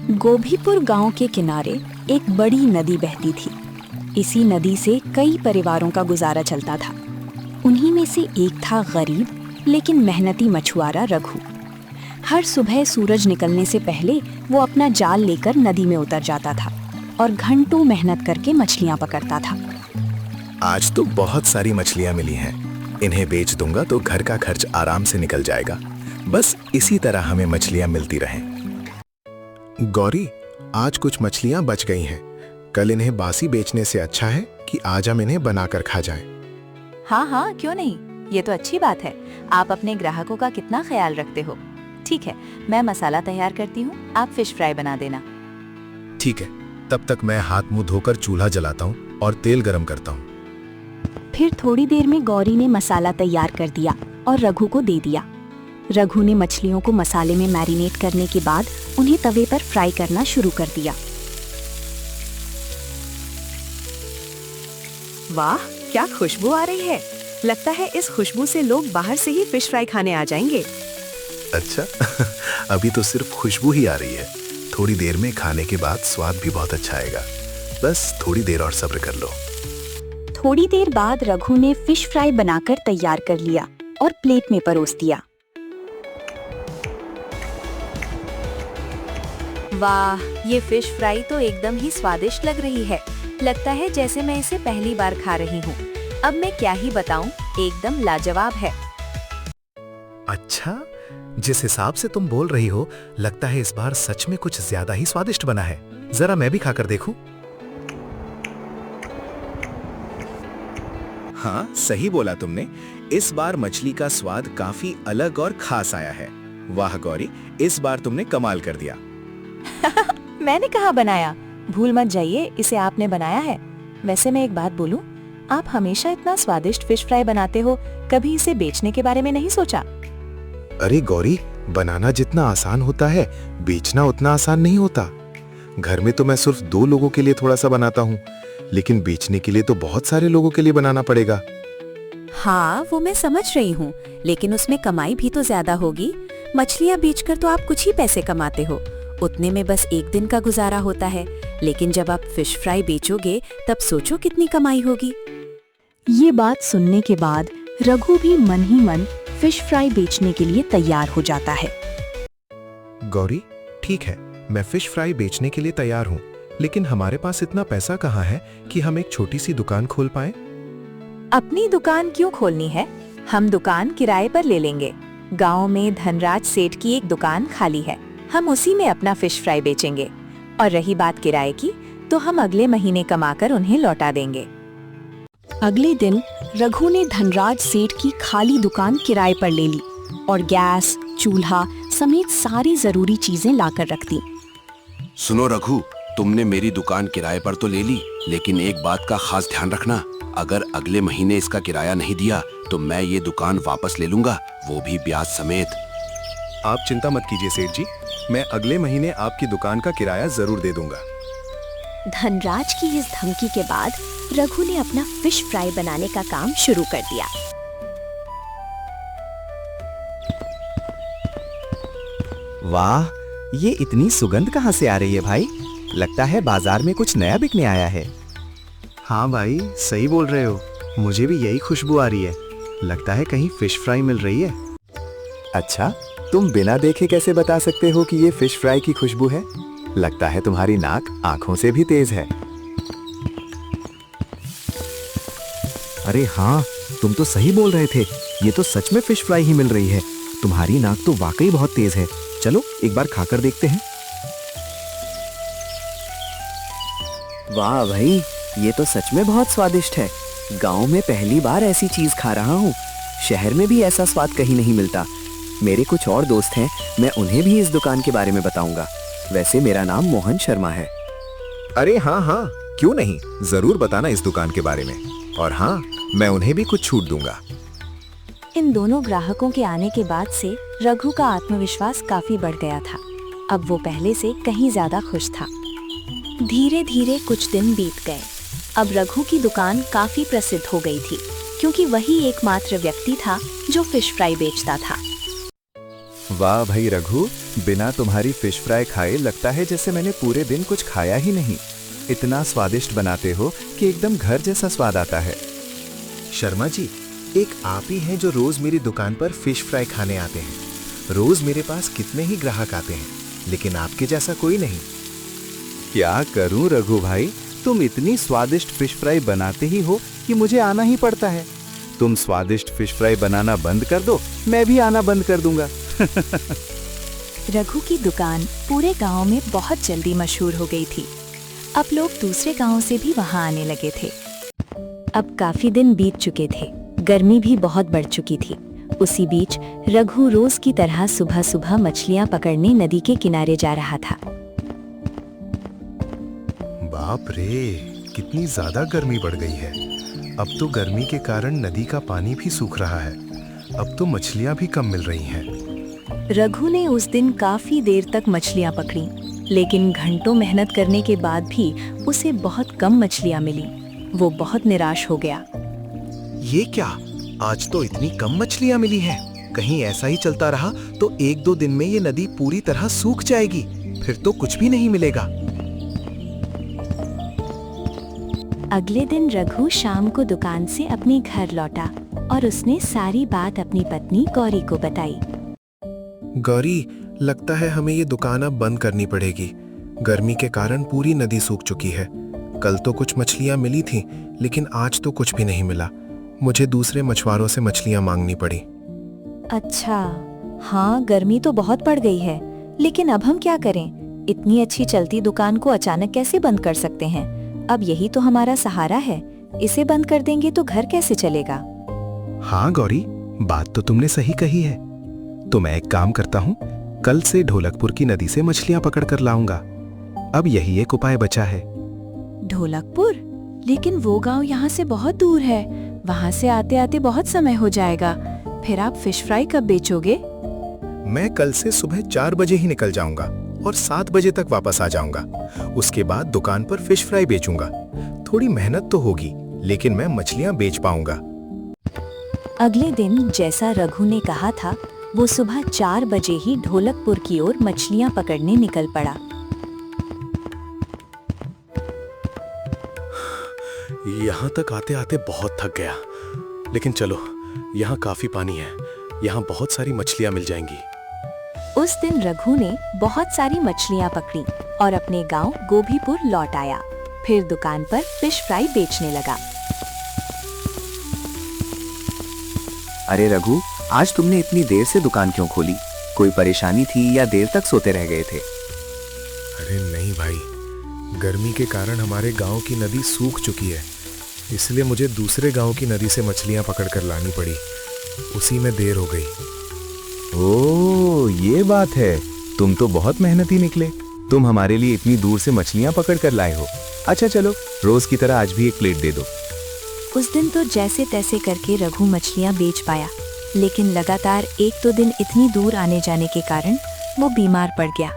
गोभीपुर गांव के किनारे एक बड़ी नदी बहती थी। इसी नदी से कई परिवारों का गुजारा चलता था। उन्हीं में से एक था गरीब लेकिन मेहनती मछुआरा रघु। हर सुबह सूरज निकलने से पहले वो अपना जाल लेकर नदी में उतर जाता था और घंटों मेहनत करके मछलियां पकड़ता था। आज तो बहुत सारी मछलियां मिली हैं। इन्हें बेच दूंगा तो घर का खर्च आराम से निकल जाएगा। बस इसी तरह हमें मछलियां मिलती रहें। गौरी, आज कुछ मछलियां बच गई हैं। कल इन्हें बासी बेचने से अच्छा है कि आज हम इन्हें बनाकर खा जाएं। हाँ हाँ, क्यों नहीं, ये तो अच्छी बात है। आप अपने ग्राहकों का कितना ख्याल रखते हो। ठीक है, मैं मसाला तैयार करती हूँ, आप फिश फ्राई बना देना। ठीक है, तब तक मैं हाथ मुंह धोकर चूल्हा जलाता हूँ और तेल गरम करता हूँ। फिर थोड़ी देर में गौरी ने मसाला तैयार कर दिया और रघु को दे दिया। रघु ने मछलियों को मसाले में मैरिनेट करने के बाद उन्हें तवे पर फ्राई करना शुरू कर दिया। वाह, क्या खुशबू आ रही है। लगता है इस खुशबू से लोग बाहर से ही फिश फ्राई खाने आ जाएंगे। अच्छा अभी तो सिर्फ खुशबू ही आ रही है। थोड़ी देर में खाने के बाद स्वाद भी बहुत अच्छा आएगा। बस थोड़ी देर और सब्र कर लो। थोड़ी देर बाद रघु ने फिश फ्राई बनाकर तैयार कर लिया और प्लेट में परोस दिया। वाह, ये फिश फ्राई तो एकदम ही स्वादिष्ट लग रही है। लगता है जैसे मैं इसे पहली बार खा रही हूँ। अब मैं क्या ही बताऊं, एकदम लाजवाब है। अच्छा, जिस हिसाब से तुम बोल रही हो, लगता है इस बार सच में कुछ ज्यादा ही स्वादिष्ट बना है। जरा मैं भी खाकर देखूं। हाँ, सही बोला तुमने। इस बार मछली का स्वाद काफी अलग और खास आया है। वाह गौरी, इस बार तुमने कमाल कर दिया। मैंने कहा बनाया, भूल मत जाइए, इसे आपने बनाया है। वैसे मैं एक बात बोलूं, आप हमेशा इतना स्वादिष्ट फिश फ्राई बनाते हो, कभी इसे बेचने के बारे में नहीं सोचा? अरे गौरी, बनाना जितना आसान होता है, बेचना उतना आसान नहीं होता। घर में तो मैं सिर्फ 2 लोगों के लिए थोड़ा सा बनाता हूँ, लेकिन बेचने के लिए तो बहुत सारे लोगों के लिए बनाना पड़ेगा। हाँ, वो मैं समझ रही हूँ, लेकिन उसमें कमाई भी तो ज्यादा होगी। मछलियाँ बेचकर तो आप कुछ ही पैसे कमाते हो, उतने में बस एक दिन का गुजारा होता है। लेकिन जब आप फिश फ्राई बेचोगे तब सोचो कितनी कमाई होगी। ये बात सुनने के बाद रघु भी मन ही मन फिश फ्राई बेचने के लिए तैयार हो जाता है। गौरी, ठीक है, मैं फिश फ्राई बेचने के लिए तैयार हूँ, लेकिन हमारे पास इतना पैसा कहाँ है कि हम एक छोटी सी दुकान खोल पाएं? अपनी दुकान क्यों खोलनी है, हम दुकान किराए पर ले लेंगे। गांव में धनराज सेठ की एक दुकान खाली है, हम उसी में अपना फिश फ्राई बेचेंगे। और रही बात किराए की, तो हम अगले महीने कमाकर उन्हें लौटा देंगे। अगले दिन रघु ने धनराज सेठ की खाली दुकान किराए पर ले ली और गैस, चूल्हा समेत सारी जरूरी चीजें लाकर रख दी। सुनो रघु, तुमने मेरी दुकान किराए पर तो ले ली, लेकिन एक बात का खास ध्यान रखना, अगर अगले महीने इसका किराया नहीं दिया तो मैं ये दुकान वापस ले लूंगा, वो भी ब्याज समेत। आप चिंता मत कीजिए सेठ जी, मैं अगले महीने आपकी दुकान का किराया जरूर दे दूंगा। धनराज की इस धमकी के बाद रघु ने अपना फिश फ्राई बनाने का काम शुरू कर दिया। वाह, ये इतनी सुगंध कहाँ से आ रही है भाई? लगता है बाजार में कुछ नया बिकने आया है। हाँ भाई, सही बोल रहे हो, मुझे भी यही खुशबू आ रही है। लगता है कहीं फिश फ्राई मिल रही है। अच्छा, तुम बिना देखे कैसे बता सकते हो कि ये फिश फ्राई की खुशबू है? लगता है तुम्हारी नाक आंखों से भी तेज है। अरे हाँ, तुम तो सही बोल रहे थे, ये तो सच में फिश फ्राई ही मिल रही है। तुम्हारी नाक तो वाकई बहुत तेज है। चलो एक बार खाकर देखते हैं। वाह भाई, ये तो सच में बहुत स्वादिष्ट है। गांव में पहली बार ऐसी चीज खा रहा हूँ। शहर में भी ऐसा स्वाद कहीं नहीं मिलता। मेरे कुछ और दोस्त हैं, मैं उन्हें भी इस दुकान के बारे में बताऊंगा। वैसे मेरा नाम मोहन शर्मा है। अरे हाँ हाँ, क्यों नहीं, जरूर बताना इस दुकान के बारे में। और हाँ, मैं उन्हें भी कुछ छूट दूंगा। इन दोनों ग्राहकों के आने के बाद से रघु का आत्मविश्वास काफी बढ़ गया था। अब वो पहले से कहीं ज्यादा खुश था। धीरे धीरे कुछ दिन बीत गए। अब रघु की दुकान काफी प्रसिद्ध हो गई थी, क्योंकि वही एकमात्र व्यक्ति था जो फिश फ्राई बेचता था। वाह भाई रघु, बिना तुम्हारी फिश फ्राई खाए लगता है जैसे मैंने पूरे दिन कुछ खाया ही नहीं। इतना स्वादिष्ट बनाते हो कि एकदम घर जैसा स्वाद आता है। शर्मा जी, एक आप ही हैं जो रोज मेरी दुकान पर फिश फ्राई खाने आते हैं। रोज मेरे पास कितने ही ग्राहक आते हैं, लेकिन आपके जैसा कोई नहीं। क्या करूं रघु भाई, तुम इतनी स्वादिष्ट फिश फ्राई बनाते ही हो कि मुझे आना ही पड़ता है। तुम स्वादिष्ट फिश फ्राई बनाना बंद कर दो, मैं भी आना बंद कर दूंगा। रघु की दुकान पूरे गांव में बहुत जल्दी मशहूर हो गई थी। अब लोग दूसरे गांवों से भी वहां आने लगे थे। अब काफी दिन बीत चुके थे, गर्मी भी बहुत बढ़ चुकी थी। उसी बीच रघु रोज की तरह सुबह सुबह मछलियां पकड़ने नदी के किनारे जा रहा था। बाप रे, कितनी ज्यादा गर्मी बढ़ गई है। अब तो गर्मी के कारण नदी का पानी भी सूख रहा है। अब तो मछलियां भी कम मिल रही हैं। रघु ने उस दिन काफी देर तक मछलियां पकड़ी, लेकिन घंटों मेहनत करने के बाद भी उसे बहुत कम मछलियां मिली। वो बहुत निराश हो गया। ये क्या, आज तो इतनी कम मछलियां मिली हैं। कहीं ऐसा ही चलता रहा तो 1-2 दिन में ये नदी पूरी तरह सूख जाएगी, फिर तो कुछ भी नहीं मिलेगा। अगले दिन रघु शाम को दुकान से अपने घर लौटा और उसने सारी बात अपनी पत्नी गौरी को बताई। गौरी, लगता है हमें ये दुकान अब बंद करनी पड़ेगी। गर्मी के कारण पूरी नदी सूख चुकी है। कल तो कुछ मछलियां मिली थी, लेकिन आज तो कुछ भी नहीं मिला। मुझे दूसरे मछुआरों से मछलियां मांगनी पड़ी। अच्छा, हाँ, गर्मी तो बहुत बढ़ गई है, लेकिन अब हम क्या करें? इतनी अच्छी चलती दुकान को अचानक कैसे बंद कर सकते हैं? अब यही तो हमारा सहारा है। इसे बंद कर देंगे तो घर कैसे चलेगा? हाँ गौरी, बात तो तुमने सही कही है। तो मैं एक काम करता हूँ, कल से ढोलकपुर की नदी से मछलियां पकड़ कर लाऊंगा। अब यही एक उपाय बचा है। ढोलकपुर? लेकिन वो गांव यहाँ से बहुत दूर है। वहाँ से आते आते बहुत समय हो जाएगा। फिर आप फिश फ्राई कब बेचोगे? मैं कल से सुबह 4 बजे ही निकल जाऊंगा और 7 बजे तक वापस आ जाऊंगा। उसके बाद दुकान पर फिश फ्राई बेचूंगा। थोड़ी मेहनत तो होगी, लेकिन मैं मछलियां बेच पाऊंगा। अगले दिन जैसा रघु ने कहा था, वो सुबह 4 बजे ही ढोलकपुर की ओर मछलियां पकड़ने निकल पड़ा। यहाँ तक आते आते बहुत थक गया, लेकिन चलो, यहाँ काफी पानी है। यहाँ बहुत सारी मछलियां मिल जाएंगी। उस दिन रघु ने बहुत सारी मछलियां पकड़ी और अपने गांव गोभीपुर लौट आया। फिर दुकान पर फिश फ्राई बेचने लगा। अरे रघु, आज तुमने इतनी देर से दुकान क्यों खोली? कोई परेशानी थी या देर तक सोते रह गए थे? अरे नहीं भाई, गर्मी के कारण हमारे गांव की नदी सूख चुकी है, इसलिए मुझे दूसरे गांव की नदी से मछलियां पकड़कर लानी पड़ी। उसी में देर हो गई। ओह, ये बात है। तुम तो बहुत मेहनती निकले। तुम हमारे लिए इतनी दूर से मछलियां पकड़ कर लाए हो। अच्छा चलो, रोज की तरह आज भी एक प्लेट दे दो। उस दिन तो जैसे तैसे करके रघु मछलियां बेच पाया, लेकिन लगातार 1-2 दिन इतनी दूर आने जाने के कारण वो बीमार पड़ गया।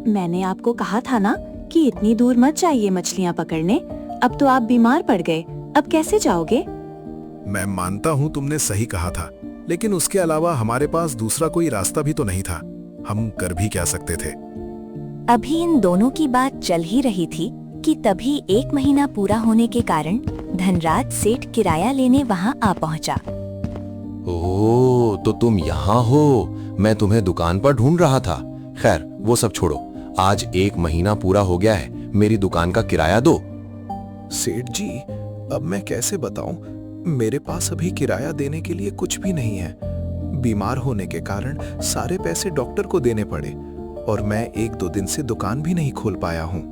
मैंने आपको कहा था ना कि इतनी दूर मत जाइए मछलियां पकड़ने। अब तो आप बीमार पड़ गए, अब कैसे जाओगे? मैं मानता हूँ तुमने सही कहा था, लेकिन उसके अलावा हमारे पास दूसरा कोई रास्ता भी तो नहीं था। हम कर भी क्या सकते थे? अभी इन दोनों की बात चल ही रही थी कि तभी 1 महीना पूरा होने के कारण धनराज सेठ किराया लेने वहां आ पहुंचा। ओह, तो तुम यहाँ हो। मैं तुम्हें दुकान पर ढूंढ रहा था। खैर, वो सब छोड़ो। आज 1 महीना पूरा हो गया है। मेरी दुकान का किराया दो। सेठ जी, अब मैं कैसे बताऊं? मेरे पास अभी किराया देने के लिए कुछ भी नहीं है। बीमार होने के कारण सारे पैसे डॉक्टर को देने पड़े और मैं 1-2 दिन से दुकान भी नहीं खोल पाया हूँ।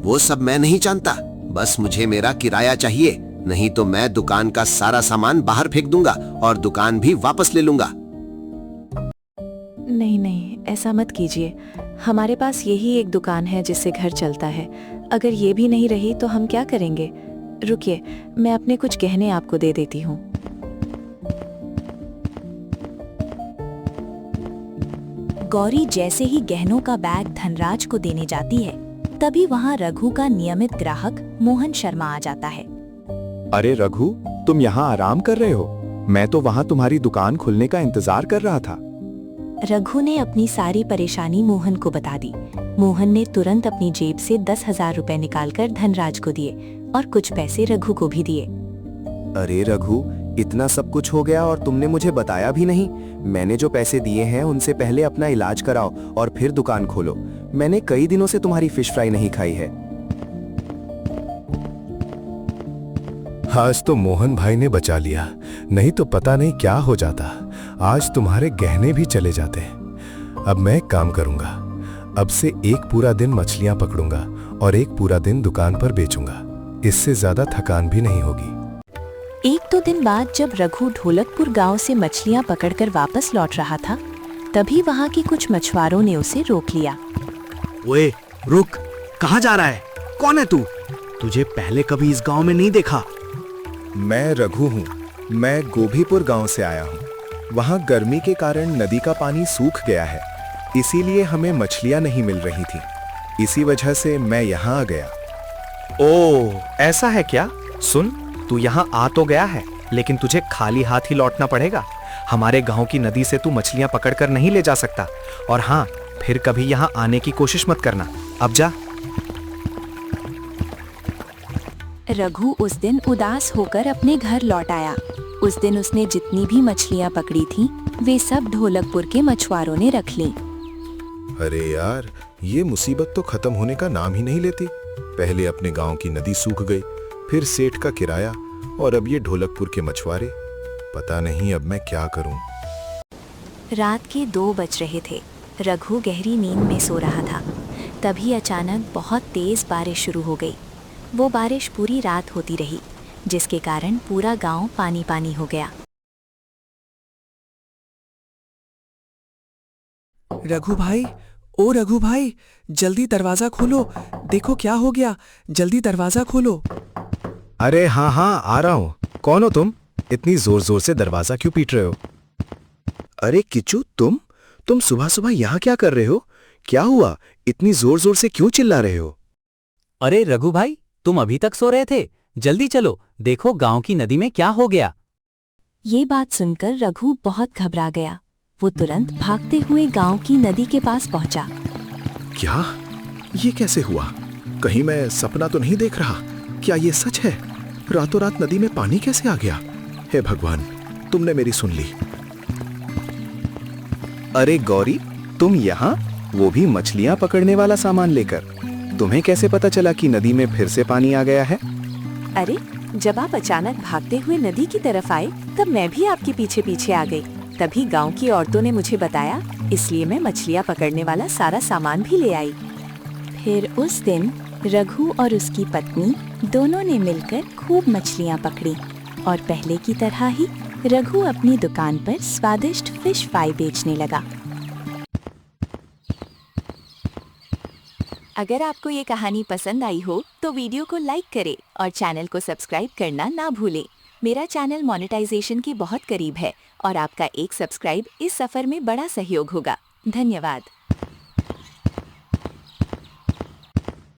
वो सब मैं नहीं जानता, बस मुझे मेरा किराया चाहिए, नहीं तो मैं दुकान का सारा सामान बाहर फेंक दूंगा और दुकान भी वापस ले लूंगा। नहीं नहीं, ऐसा मत कीजिए। हमारे पास यही एक दुकान है जिससे घर चलता है। अगर ये भी नहीं रही तो हम क्या करेंगे? रुकिए, मैं अपने कुछ गहने आपको दे देती हूँ। गौरी जैसे ही गहनों का बैग धनराज को देने जाती है, तभी वहाँ रघु का नियमित ग्राहक मोहन शर्मा आ जाता है। अरे रघु, तुम यहाँ आराम कर रहे हो? मैं तो वहाँ तुम्हारी दुकान खुलने का इंतजार कर रहा था। रघु ने अपनी सारी परेशानी मोहन को बता दी। मोहन ने तुरंत अपनी जेब से 10,000 रुपए निकालकर धनराज को दिए और कुछ पैसे रघु को भी दिए। अरे रघु, इतना सब कुछ हो गया और तुमने मुझे बताया भी नहीं। मैंने जो पैसे दिए हैं उनसे पहले अपना इलाज कराओ और फिर दुकान खोलो। मैंने कई दिनों से तुम्हारी फिश फ्राई नहीं खाई है। आज तो मोहन भाई ने बचा लिया, नहीं तो पता नहीं क्या हो जाता। आज तुम्हारे गहने भी चले जाते। अब मैं एक काम करूंगा, अब से एक पूरा दिन मछलियां पकड़ूंगा और एक पूरा दिन दुकान पर बेचूंगा। इससे ज्यादा थकान भी नहीं होगी। 1-2 दिन बाद जब रघु ढोलकपुर गांव से मछलियां पकड़कर वापस लौट रहा था, तभी वहां के कुछ मछुआरों ने उसे रोक लिया। ओए रुक, कहाँ जा रहा है? कौन है तू? तुझे पहले कभी इस गांव में नहीं देखा। मैं रघु हूँ। मैं गोभीपुर गांव से आया हूँ। वहाँ गर्मी के कारण नदी का पानी सूख गया है, इसीलिए हमें मछलियाँ नहीं मिल रही थी। इसी वजह से मैं यहाँ आ गया। ओह, ऐसा है क्या? सुन, तू यहाँ आ तो गया है, लेकिन तुझे खाली हाथ ही लौटना पड़ेगा। हमारे गांव की नदी से तू मछलियाँ पकड़कर नहीं ले जा सकता। और हाँ, फिर कभी यहाँ आने की कोशिश मत करना। अब जा। रघु उस दिन उदास होकर अपने घर लौट आया। उस दिन उसने जितनी भी मछलियां पकड़ी थीं, वे सब ढोलकपुर के मछुआरों ने रख लीं। अरे यार, ये मुसीबत तो खत्म होने का नाम ही नहीं लेती। पहले अपने गांव की नदी सूख गई, फिर सेठ का किराया, और अब ये ढोलकपुर के मछुआरे। पता नहीं अब मैं क्या करूं। रात के 2 बज रहे थे। रघु गहरी नींद में सो रहा था। तभी अचानक बहुत तेज बारिश शुरू हो गई। वो बारिश पूरी रात होती रही, जिसके कारण पूरा गांव पानी पानी हो गया। रघु भाई, ओ रघु भाई, जल्दी दरवाजा खोलो। देखो क्या हो गया, जल्दी दरवाजा खोलो। अरे हाँ हाँ, आ रहा हूँ। कौन हो तुम? इतनी जोर जोर से दरवाजा क्यों पीट रहे हो? अरे किच्चू, तुम सुबह सुबह यहाँ क्या कर रहे हो? क्या हुआ? इतनी जोर जोर से क्यों चिल्ला रहे हो? अरे रघु भाई, तुम अभी तक सो रहे थे? जल्दी चलो, देखो गांव की नदी में क्या हो गया। ये बात सुनकर रघु बहुत घबरा गया। वो तुरंत भागते हुए गांव की नदी के पास पहुंचा। क्या? ये कैसे हुआ? कहीं मैं सपना तो नहीं देख रहा? क्या ये सच है? रातों रात नदी में पानी कैसे आ गया? हे भगवान, तुमने मेरी सुन ली। अरे गौरी, तुम यहाँ, वो भी मछलियाँ पकड़ने वाला सामान लेकर। तुम्हें कैसे पता चला कि नदी में फिर से पानी आ गया है? अरे, जब आप अचानक भागते हुए नदी की तरफ आए, तब मैं भी आपके पीछे पीछे आ गई। तभी गांव की औरतों ने मुझे बताया, इसलिए मैं मछलियाँ पकड़ने वाला सारा सामान भी ले आई। फिर उस दिन रघु और उसकी पत्नी दोनों ने मिलकर खूब मछलियाँ पकड़ी और पहले की तरह ही रघु अपनी दुकान पर स्वादिष्ट फिश फ्राई बेचने लगा। अगर आपको ये कहानी पसंद आई हो तो वीडियो को लाइक करें और चैनल को सब्सक्राइब करना ना भूलें। मेरा चैनल मोनेटाइजेशन के बहुत करीब है और आपका एक सब्सक्राइब इस सफर में बड़ा सहयोग होगा। धन्यवाद।